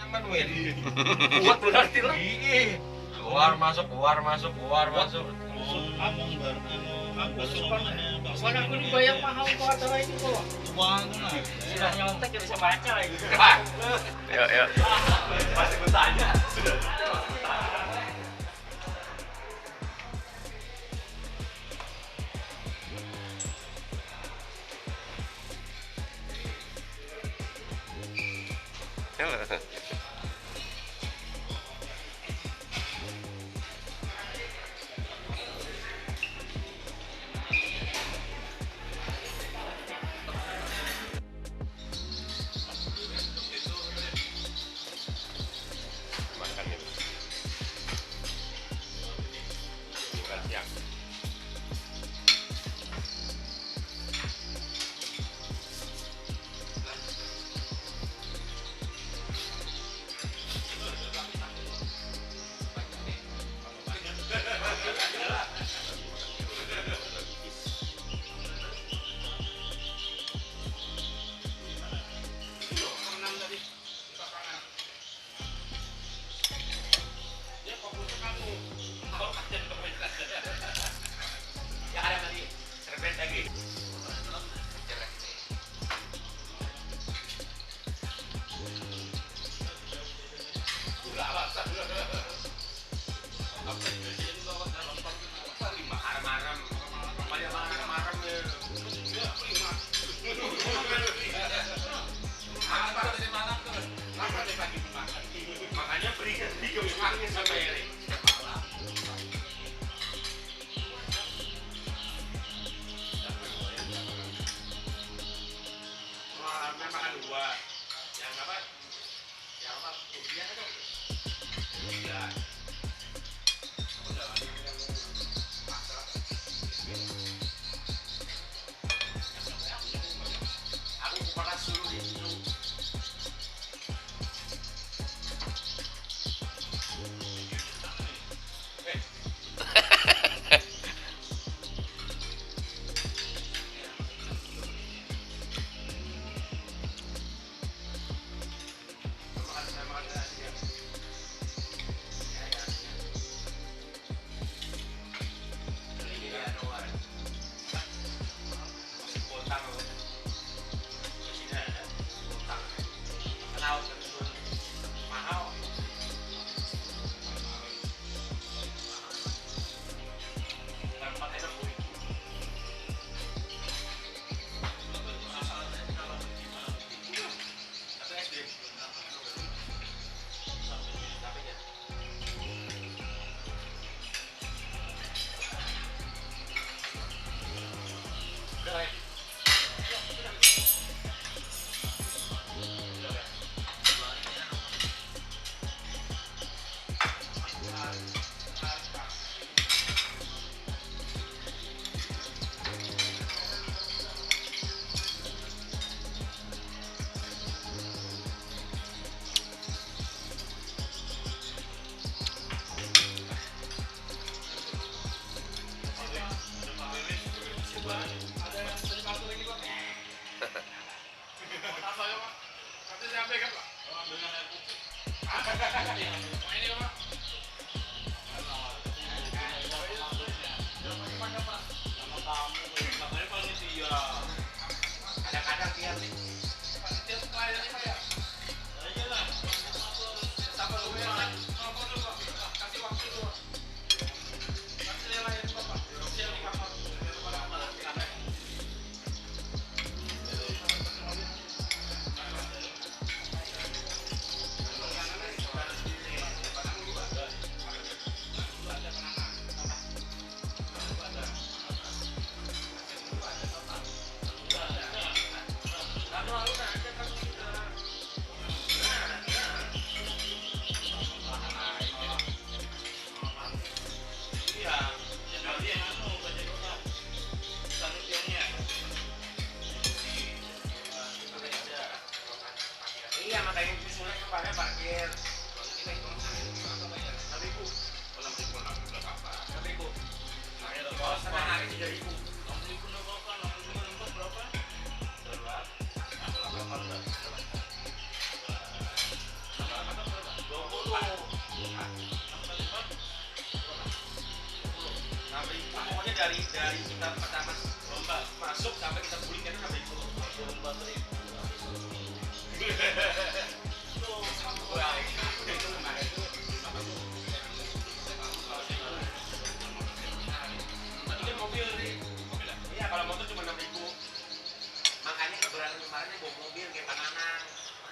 Nyaman weh. Kuat berarti lah. Iya. Keluar masuk, keluar masuk, keluar masuk. Abang aku Mana aku dibayar mahal kok acara ini kok. uang lah. Sudah nyontek ya bisa baca lagi. Yuk, yuk. Masih bertanya. Makan itu. Bukan siang. Yang ada tadi, serpent lagi. Makanya berikan 3 makan sampai ini. Makan dua. Yang apa? Yang apa? Ubian itu. Ubian. Aku pernah suruh di situ. Kadang-kadang dia dari kita pertama lomba masuk sampai kita pulih kan udah itu lomba itu tadi kan mobil nih iya kalau motor cuma 6.000 makanya keberatan kemarinnya bawa mobil kayak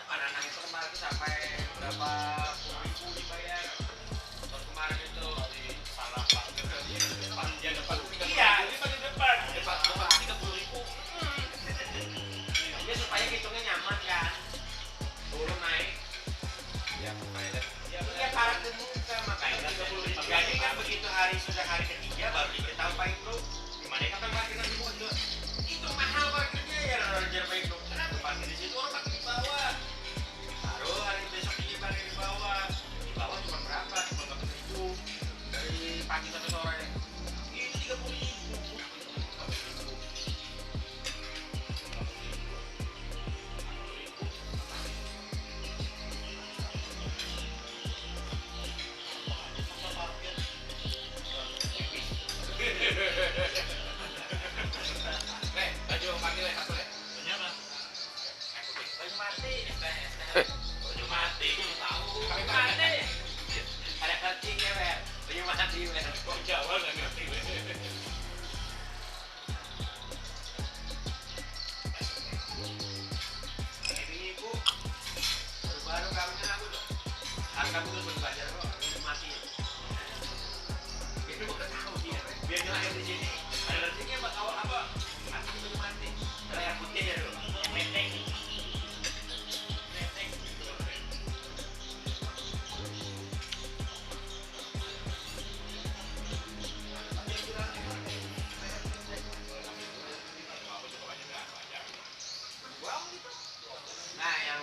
Pananang itu kemarin tuh sampai berapa puluh ribu dibayar terus kemarin itu salah pak dia depan iya ini paling depan 30.000 dia supaya hitungnya nyaman kan turun naik ya parah ke muka makanya 30.000 jadi kan begitu sudah hari ketiga baru diberitahu Pak Ibnu gimana kapan parkirnya dibuat itu mahal parkirnya ya Ranger Pak Ibnu kenapa parkir di situ orang parkir di bawah baru hari besok ini parkir di bawah cuma berapa cuma 40.000 dari pagi sampai sore ini 30.000 baju panggil satu ya baju mati baju mati tahu baju mati ada kencing ya Wer baju mati Wer kok Jawa nggak ngerti Wer ini ibu baru kawinnya aku tuh kamu tuh belajar kok baju mati itu udah tahu dia biar lahir di sini ada rezekinya buat awal apa mati baju mati yang putih ya dulu meteng nah yang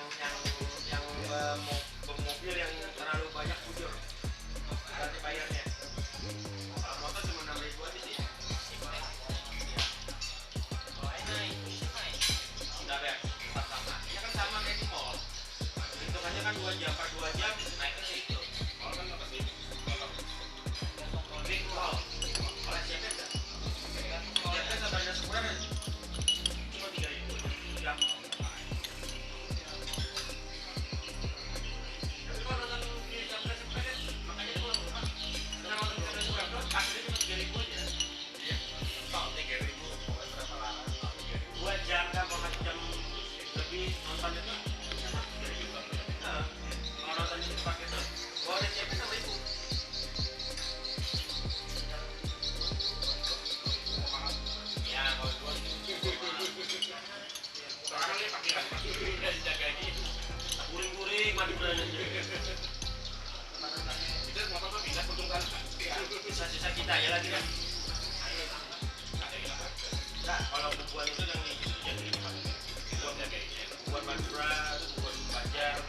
mobil yang terlalu banyak bujur berarti bayarnya kalau motor cuma 6.000 aja sih udah ber sama ya kan sama kayak di mall hitungannya kan 2 jam per 2 jam naiknya segitu mall kan nggak pasti big mall oleh siapa enggak siapa sebanyak sebulan cuma 3.000 jam tapi kalau nonton di jam sepeda makanya itu dengan nonton di jam sepeda akhirnya cuma 3.000 aja iya toh 3.000 pokoknya berapa lama 2 jam kan mau 1 jam lebih nonton itu kalau nonton itu pakai itu gua udah siapin sama ibu ya kalau gua orang ini pakai udah dijagain guring-guring mandi berani itu motor tuh bisa untung kan sisa-sisa kita ya lagi kan nah kalau bubuan itu yang jadi buat Madura buat Banjar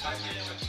Parkir.